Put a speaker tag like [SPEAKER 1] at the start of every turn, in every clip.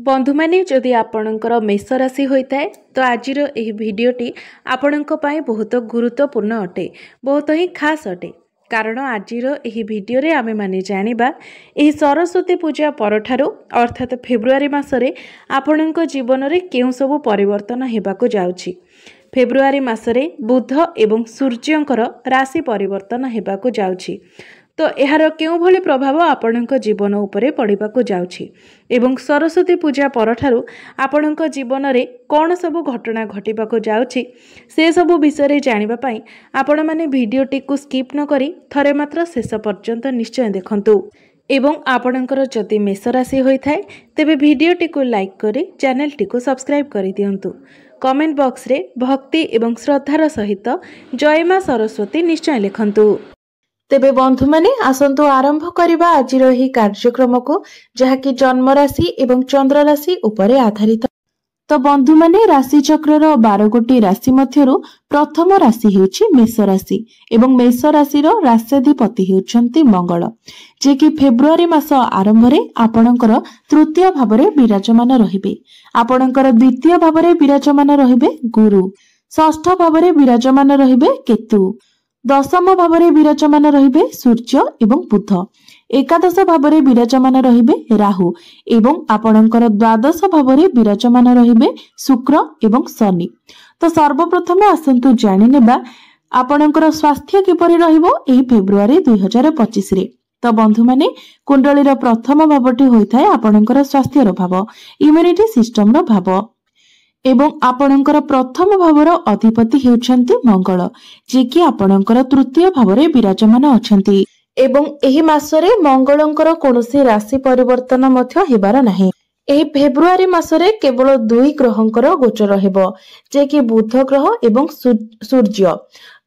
[SPEAKER 1] बंधु मैंने जदि आपणकर मेष राशि होता है तो आजिर यह भिडटी आपणक बहुत गुरुत्वपूर्ण अटे, बहुत ही खास अटे। कारण आजिर यह भिडियो आमे माने जानिबा यह सरस्वती पूजा परठारु अर्थात फेब्रुआरी मासरे आपणक जीवन में केउं सबु परिवर्तन हेबाकु जाउछि। फेब्रुआरी मासरे बुध एवं सूर्यंकर राशि परिवर्तन हेबाकु जाउछि। तो यार केउं भली प्रभाव आपणक जीवन उपरे पड़िबाकु जाउछि एवं सरस्वती पूजा परठारु आपणक जीवन में कौन सबु घटना घटिबाकु जाउछि से सबु विषय जानिबा पई आपण माने भिडियोटी को स्किप न करी थरे मात्र शेष पर्यंत निश्चय देखंतु। एवं आपणकर जदि मेष राशि होइथाय तेबे भिडियोटी को लाइक करी चैनल टी को सब्सक्राइब करि दियंतु। कमेंट बॉक्स रे भक्ति एवं श्रद्धार सहित जय मां सरस्वती निश्चय लिखंतु। तेबे बंधु माने आसंतु आरंभ करिबा आजिर ही कार्यक्रम को जहाँकि जन्म राशि एवं चंद्र राशि उपरे आधारित। तो बंधु माने राशि चक्रर 12 गोटी राशि मध्यरु प्रथम राशि हेउछि मेष राशि एवं मेष राशिर राष्ट्राधिपति हेउछन्ति मंगल, जे कि फेब्रुआरी मास आरंभ रे आपणकर तृतीय भावरे विराजमान रहिबे। आपणकर द्वितीय भावरे विराजमान रहिबे गुरु, षष्ठ भावरे विराजमान रहिबे केतु, दशम भावरे विराजमान रहिबे सूर्य एवं बुध, एकादश भावरे विराजमान रहिबे राहु एवं आपणकर द्वादश भावरे विराजमान रहिबे शुक्र एवं शनि। तो सर्वप्रथम आसंतु जानि नेबा आपणकर स्वास्थ्य किपरि रहिबो एही फेब्रुआरी 2025 रे। तो बंधु माने कुंडलीर प्रथम भावटी होइथाय आपणकर स्वास्थ्यर भाव, इम्यूनिटी सिस्टम रो भाव एवं आपणकर प्रथम भावर अधिपति हेउछन्ति मंगल, जे कि आपणकर तृतीय भावरे विराजमान अछन्ति एवं एही मासरे मंगलंकर कोनोसी राशि परिवर्तन मध्य हेबार नाही। एही फेब्रुआरी मासरे केवल दुई ग्रहंकर गोचर हेबो, जे कि बुध ग्रह एवं सूर्य।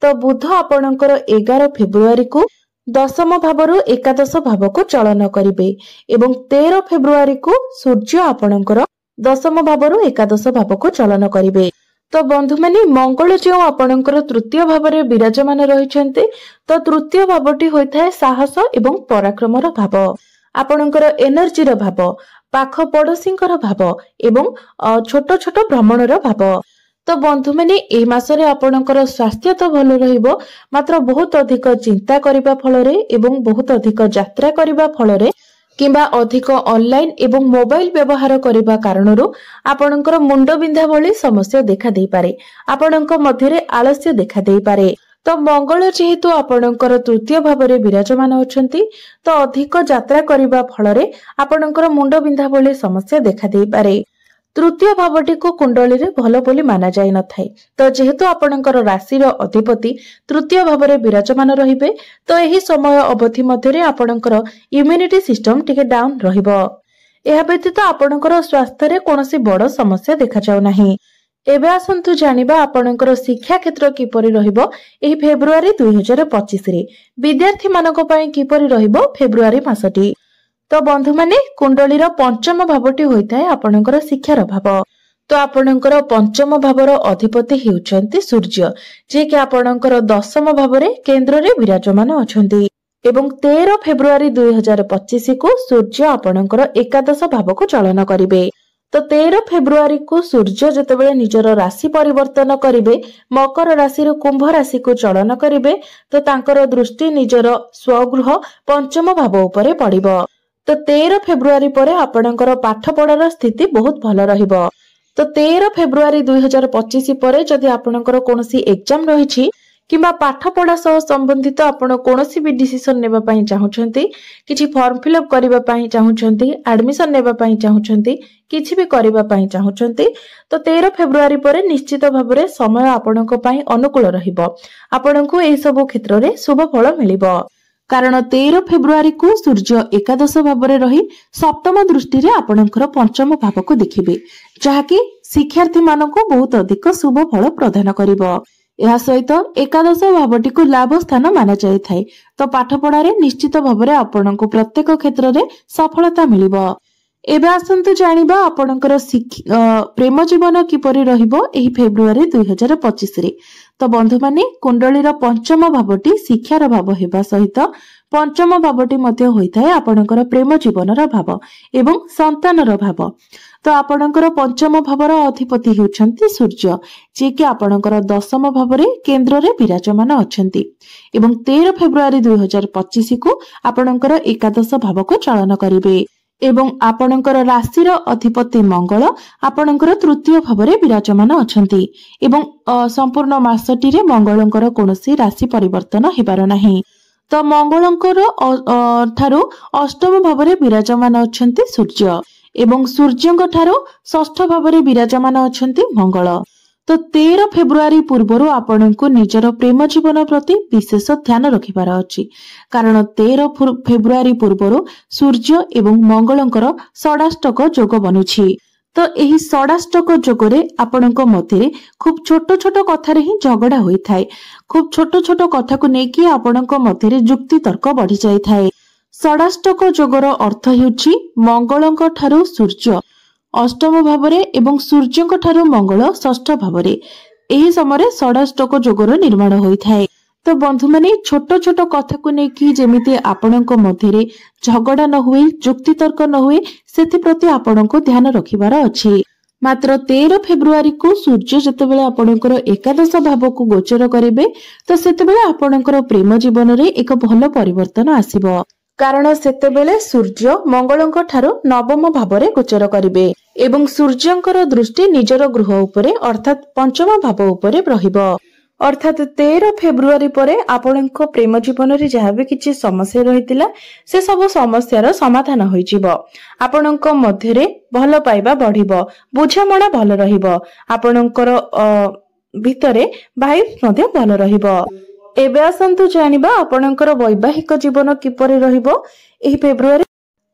[SPEAKER 1] तो बुध आपणकर 11 फेब्रुआरी को दशम भावरु एकादश भाव को चलन करिवे एवं 13 फेब्रुआरी को सूर्य आपणकर दशम भावरु एकादश भाव को चलन करिवे। तो बंधु माने मंगल जो आपणकर तृतीय भावरे विराजमान रहिछन्ते, तो तृतीय भावटी होइथाय साहस एवं पराक्रमर भाव, आपणकर एनर्जीर भाव, पाख पड़ोसींकर भाव एवं छोट छोट भ्रमणर भाव। तो बंधु माने एही मासरे आपणकर स्वास्थ्य तो भलो रहिबो, मात्र बहुत अधिक चिंता करिबा फलरे एवं बहुत अधिक यात्रा करिबा फलरे किंबा अधिक ऑनलाइन एवं मोबाइल व्यवहार करने कारणरू आपणकर मुंड बिंधा भली समस्या देखा दे पारे, आपणक मध्यरे आलस्य देखा दे पारे। तो मंगल जेहेतु आपणकर तृतीय भावरे विराजमान अछंती, तो अधिक यात्रा करने फलरे आपणकर मुंड बिंधा भली समस्या देखा दे पारे। तृतीय भावटी को कुंडली रे भलो बोली माना जाय न थाए। तो जेहेतु आपणकर राशिर अधिपति तृतीय भावरे विराजमान रहिबे, तो एही समय अवधि मध्यरे आपणकर इम्यूनिटी सिस्टम टिके डाउन रहिबो। एहा व्यतीत आपणकर स्वास्थ्य रे कोनोसी बड़ समस्या देखा जाउ नाही। एबे आसंतु जानिबा आपणकर शिक्षा क्षेत्र किपरि रहिबो एही फेब्रुआरी 2025 रे विद्यार्थी मानक पय किपरि रहिबो फेब्रुआरी मासटी। तो बंधु माने कुंडलीर पंचम भावटी होइथाय आपणकर शिक्षार भाव। तो आपणकर पंचम भावर अधिपति हेउछन्ति सूर्य, जे कि आपणकर दशम भावरे केंद्र रे विराजमान अछन्ति एवं 13 फेब्रुआरी 2025 को सूर्य आपणकर एकादश भाव को चलन करिवे। तो 13 फेब्रुआरी को सूर्य जेतेबेले निजर राशि परिवर्तन करिवे, मकर राशि रो कुंभ राशि को चलन करिवे, तो तांकर दृष्टि निजर स्वगृह पंचम भाव उपरे पड़िबो। तो 13 फेब्रुआरी पर आपणकर पाठ पढ़ार स्थिति बहुत भल रहिबो। तो 13 फेब्रुआरी 2025 पर जदि आपणकर कोनोसी एग्जाम रहिछि किंबा पाठ पढ़ा सह संबंधित आपण कोनोसी भी डिसिजन नेबा पई चाहुछंती, किछि फॉर्म फिलअप करिबा पई चाहुछंती, एडमिशन नेबा पई चाहुछंती, किछि भी करिबा पई चाहुछंती, तो 13 फेब्रुआरी पर निश्चित भाबरे समय आपणक पई अनुकूल रहिबो। आपणको एही सब क्षेत्र रे शुभ फल मिलिबो। कारण 13 फेब्रुआरी को सूर्य एकादश भावरे रही सप्तम दृष्टि रे आपणकर पंचम भाव को देखिबे, जहाँकि शिक्षार्थी मानक बहुत अधिक शुभ फल प्रदान करिबो। एहा सहित एकादश भावटी को लाभ स्थान माना जाय थाए। तो पाठ पढ़ारे निश्चित भावरे आपणको प्रत्येक क्षेत्र रे सफलता मिलिबो। एबे आसंतु जानिबा आपणकर प्रेम जीवन किपरि रहिबो एही फेब्रुआरी 2025 रे। तो बंधु माने कुंडलीर पंचम भावटी शिक्षार भाव हेबा सहित पंचम भावटी मध्य होइथाय आपणकर प्रेम जीवनर भाव एवं संतानर भाव। तो आपणकर पंचम भावर अधिपति हेउछन्ति सूर्य, जे कि आपणकर दशम भावरे केंद्र रे विराजमान अछन्ति एवं 13 फेब्रुआरी 2025 को आपणकर एकादश भाव को चालन करिवे एवं आपणकर राशिर अधिपति मंगल आपणकर तृतीय भावरे विराजमान अछन्ति एवं संपूर्ण मासटी रे मंगलंकर कोनोसी राशि परिवर्तन हेबार नाही। तो मंगलंकर ठारू अष्टम भावरे विराजमान अछन्ति सूर्य एवं सूर्यंक ठारू षष्ठ भावरे विराजमान अछन्ति मंगल। तो 13 फेब्रुआरी पूर्वरु आपणको निजर प्रेम जीवन प्रति विशेष ध्यान रखिबार अछि, कारण 13 फेब्रुआरी पूर्वरु सूर्य एवं मंगलंकर षडाष्टक जोग बनुछि। तो एही षडाष्टक जोगरे आपणको मध्यरे खूब छोट छोट कथारे ही झगड़ा होइथाय। खूब छोट छोट कथा को नेकी आपणको मध्यरे जुक्ति तर्क बढ़ी जाय थाए। षडाष्टक जोगर अर्थ हेउछि मंगलंक ठारू सूर्य अष्टम भावरे एवं सूर्यंक ठारू मंगल षष्ठ भावरे। एही समय षडाष्टक जोगर निर्माण होइथाय। तो बंधु माने छोट छोट कथा को नेकी जेमिति आपणको मध्यरे झगड़ा न हुए, जुक्ति तर्क न हुए, सेति प्रति आपणको ध्यान रखिबार अछि। मात्र 13 फेब्रुआरी को सूर्य जेतेबेले आपणकर एकादश भाव को गोचर करिवे तो सेतेबेले आपणकर प्रेम जीवन रे एक भलो परिवर्तन आसीबो, कारण सेतेबेले सूर्य मंगलंक ठारू नवम भावरे गोचर करिवे एवं सूर्यंकर दृष्टि निजर गृह उपरे अर्थात पंचम भाव उपरे रहिबो। अर्थात 13 फेब्रुआरी परे आपणको प्रेम जीवन रे जहाँ भी किछि समस्या रहितिला से सब समस्यार समाधान होइजिबो। आपणको मध्यरे भलो पाइबा बढ़िबो, बुझामणा भलो रहिबो, आपणकर भितरे वाइब्स मध्ये भलो रहिबो। एबे आसंतु जानिबा आपणकर वैवाहिक जीवन किपरि रहिबो एही फेब्रुआरी।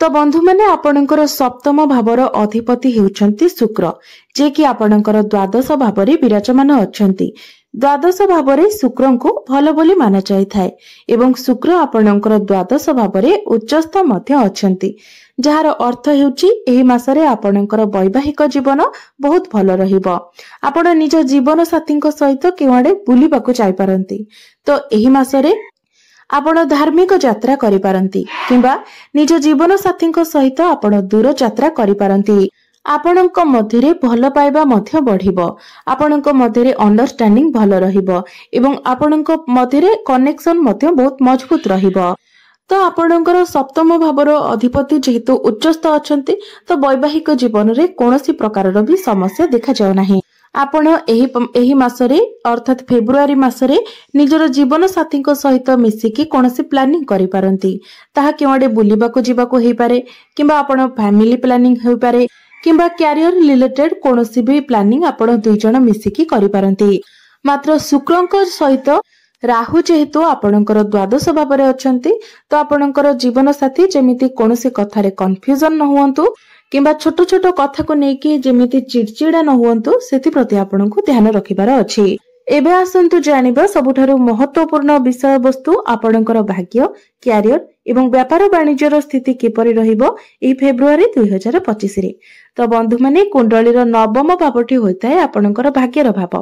[SPEAKER 1] तो बंधु माने आपणकर सप्तम भावर अधिपति हेउछन्ति शुक्र, जे कि आपणकर द्वादश भावरे विराजमान अछन्ति। द्वादश भावरे शुक्रंको भलो बोली माना जाय थाए एवं शुक्र आपणकर द्वादश भावरे उच्चस्थ मध्य अछन्ति, जहार अर्थ हेउछि एही मासरे आपणकर वैवाहिक जीवन बहुत भलो रहिबो। आपण निज जीवन साथीଙ୍କ सहित केवाडे बुलिबाकू जाय पारंती। तो एही मासरे आपण धार्मिक यात्रा करि पारंती किंबा निज जीवन साथीଙ୍କ सहित आपण दूर यात्रा करि पारंती। आपणଙ୍କ मध्यरे भलो पाइबा मध्य बढ़िबो, आपणଙ୍କ मध्यरे अंडरस्टैंडिंग भलो रहिबो एवं आपणଙ୍କ मध्यरे कनेक्शन मध्य बहुत मजबूत रहिबो। तो आपणଙ୍କର सप्तम भावर अधिपति जेहेतु उच्चस्थ अछंती तो वैवाहिक जीवन रे कोनोसी प्रकारर भी समस्या देखा जाउ नाही। आपण एही मासरे अर्थात फेब्रुआरी मासरे निजर जीवन साथीଙ୍କ सहित मिसिकी कोनोसी प्लानिंग करि पारंती। ताहा केवाडे बुलिबाकू जिबाकू हेइ पारे किंबा आपण फैमिली प्लानिंग हेइ पारे किंबा कैरियर रिलेटेड कोनोसी भी प्लानिंग आपण दुई जण मिसिकी करि पारंती। मात्र शुक्रंक सहित राहु जेहेतु आपणकर द्वादश भावरे अछंती तो आपणकर जीवन साथी जेमिति कोनोसी कथारे कंफ्यूजन न हुअंतु किंबा छोट छोट कथा को नेकी जेमिति चिड़चिड़ा न हुअंतु सेति प्रति आपणको ध्यान रखिबार अछि। एबे आसंतु जानिबा सबुठारु महत्वपूर्ण विषय वस्तु आपणकर भाग्य, कैरियर एवं व्यापार वाणिज्यर स्थिति किपरि रहिबो ए फेब्रुआरी 2025 रे। तो बंधु माने कुंडलीर नवम भावटी होइताय आपणकर भाग्यर भाव,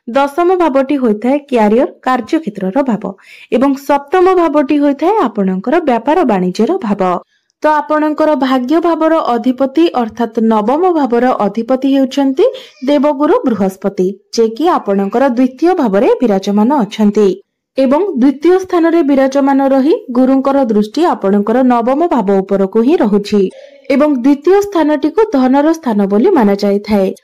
[SPEAKER 1] दशम भावटी होइताय कैरियर कार्य क्षेत्रर भाव एवं सप्तम भावटी होइताय आपणकर व्यापार वाणिज्यर भाव। तो आपणकर भाग्य भावर अधिपति अर्थात नवम भावर अधिपति हेउछन्ति देवगुरु बृहस्पति, जे कि आपणकर द्वितीय भावरे विराजमान अछन्ति एवं द्वितीय स्थान रे विराजमान रही गुरुंकर दृष्टि आपणकर नवम भाव उपरको ही रहुछि एवं द्वितीय स्थानटी को धनर स्थान बोली माना जाय थाए।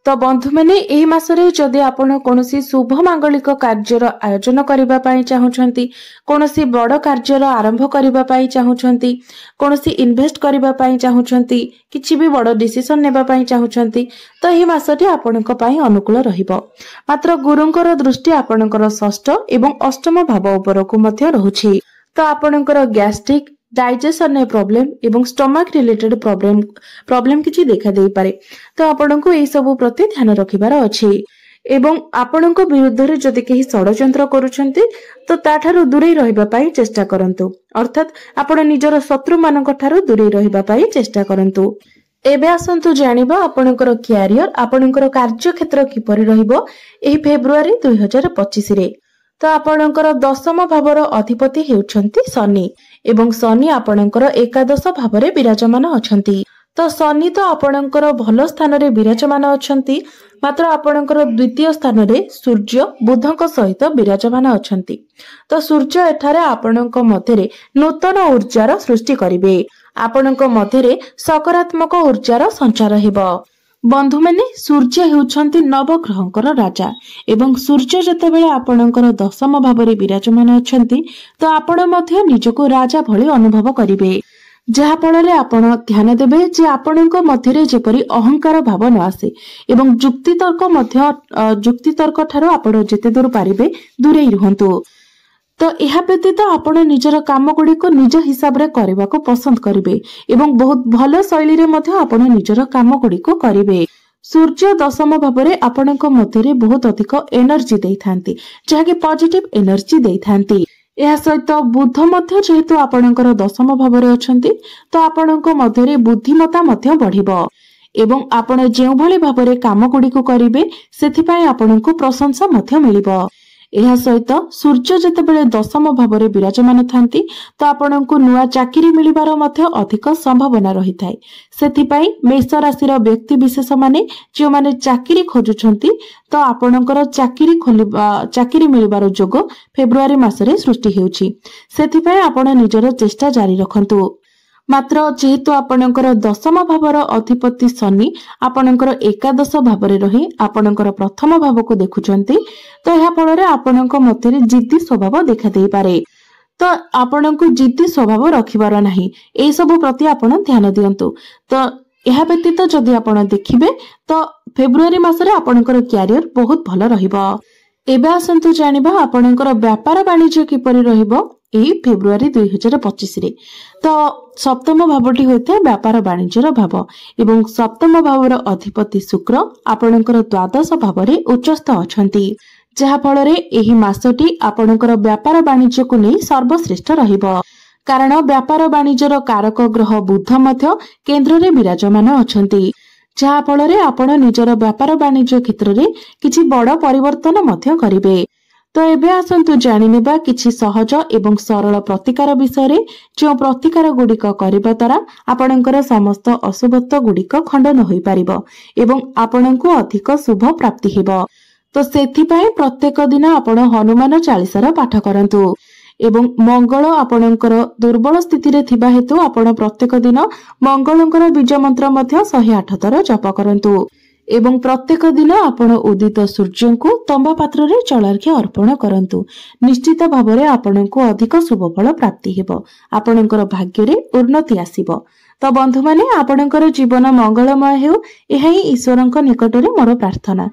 [SPEAKER 1] तो बंधु माने एही मासरे जदि आपण कोनोसी शुभ मांगलिक कार्यर आयोजन करिबा पई चाहुछंती, कोनोसी बड़ कार्यर आरंभ करिबा पई चाहुछंती, कोनोसी इन्वेस्ट करिबा पई चाहुछंती, किछि भी बड़ डिसिजन नेबा पई चाहुछंती तो एही मासटी आपणक पई अनुकूल रहिबो। मात्र गुरुंकर दृष्टि आपणकर षष्ठ एवं अष्टम भाव उपरको मध्य रहुछि। तो आपणकर गैस्ट्रिक डाइजेशन प्रॉब्लम एवं स्टमक रिलेटेड प्रॉब्लम किछि देखा देई पारे। तो आपनको एई सब प्रति ध्यान रखिबार अछि एवं आपनको विरुद्ध रे जदि केही षडयंत्र करूछन्ती तो ताठारु दूरे रहिबा पई चेष्टा करंतु, अर्थात आपण निजर शत्रु मानक ठारु दूरे रहिबा पई चेष्टा करंतु। एबे आसंतु जानिबा आपणकर क्यारियर आपणकर कार्यक्षेत्र किपरि रहिबो एही फेब्रुआरी 2025 रे। तो आपणकर दशम भावर अधिपति हेउछंती शनि एवं शनि आपणकर एकादश भावरे विराजमान अछंती। तो शनि तो आपणकर भल स्थान रे विराजमान अछंती, मात्र आपणकर द्वितीय स्थान रे सूर्य बुधक सहित विराजमान अछंती। तो सूर्य एठारे आपणक मध्यरे नूतन ऊर्जार सृष्टि करिवे, आपणक मध्यरे सकारात्मक ऊर्जार संचार हेबो। बंधु माने सूर्य हेउछंती नवग्रहंकर राजा एवं सूर्य जतेबेले आपणकर दशम भावरे विराजमान अछंती तो आपण मध्य निजको राजा भली अनुभव करिवे, जहा फଳରେ आपण ध्यान देबे जे आपणक मध्यरे जेपरि अहंकार भाव न आसे एवं जुक्तितर्क ठारो आपण जेते दूर पारिबे दूरे रुहंतु। तो यह व्यतीत आपण निजर काम गुड़ी को निज हिसाब रे करने को पसंद करिवे एवं बहुत भल शैली रे मध्य आपण निजर काम गुड़ी को करिवे। सूर्य दशम भावरे आपणक मध्यरे बहुत अधिक एनर्जी देइथांती, जहाकि पॉजिटिव एनर्जी देइथांती। यह सहित बुध मध्य जेहेतु आपणकर दशम भावरे अछंती तो आपणक मध्यरे बुद्धिमता मध्य बढ़िबो एवं आपण जेउ भली भावरे काम गुड़ी को करिवे सेथिपाई आपणको प्रशंसा मध्य मिलिबो। यह सहित सूर्य जेतेबेले दशम भावरे विराजमान थांती तो आपणको नुआ चाकरी मिलिबार मध्य अधिक संभावना रही थाए। सेथिपाई मेष राशिर व्यक्ति विशेष माने जे माने चाकरी खोजुछंती तो आपणकर चाकरी मिलिबार जोग फेब्रुआरी मासरे सृष्टि हेउची। सेथिपाई आपण निजर चेष्टा जारी रखंतु। मात्र जेहेतु आपणकर दशम भावर अधिपति शनि आपणकर एकादश भावरे रही आपणकर प्रथम भाव को देखुचंती तो यह फଳରେ आपणक मध्यरे जिद्दी स्वभाव देखा देई पारे। तो आपणको जिद्दी स्वभाव रखिबार नाही, ए सब प्रति आपण ध्यान दियंतु। तो यह व्यतीत जदि आपण देखिबे तो फेब्रुआरी मासरे आपणकर क्यारियर बहुत भल रहिबो। एबे आसंतु जानिबा आपणकर व्यापार वाणिज्य किपरि रहिबो एही फेब्रुआरी 2025 रे। तो सप्तम भावटी होते व्यापार वाणिज्यर भाव एवं सप्तम भावर अधिपति शुक्र आपणकर द्वादश भावरे उच्चस्थ अछंती, जहा फଳରେ एही मासटी आपणकर व्यापार वाणिज्य को नै सर्वश्रेष्ठ रहिबो। कारण व्यापार वाणिज्यर कारक ग्रह बुध मध्य केंद्र रे विराजमान अछंती, जहा फଳରେ आपण निजर व्यापार वाणिज्य क्षेत्र रे किछि बड़ परिवर्तन मध्य करिवे। तो एबे आसंतु जानिनेबा किछि सहज एवं सरल प्रतिकार विषय जो प्रतिकार गुड़िक करबा द्वारा आपणकर समस्त अशुभत्व गुड़िक खंडन होई परिबो एवं आपणको अधिक शुभ प्राप्ति हेबो। तो सेथिपाई प्रत्येक दिन आपण हनुमान चालीसार पाठ करंतु एवं मंगल आपणकर दुर्बल स्थिति रे थिबा हेतु आपण प्रत्येक दिन मंगलंकर बीज मंत्र मध्य 108 थर जप करंतु एवं प्रत्येक दिन आपण उदित सूर्य को तंबा पात्र रे जलार्घ्य अर्पण करंतु। निश्चित भावरे आपणको अधिक शुभ फल प्राप्ति हेबो, आपणकर भाग्य रे उन्नति आसीबो। तो बंधु माने आपणकर जीवन मंगलमय हेउ, एहा ही ईश्वरक निकट रे मोर प्रार्थना।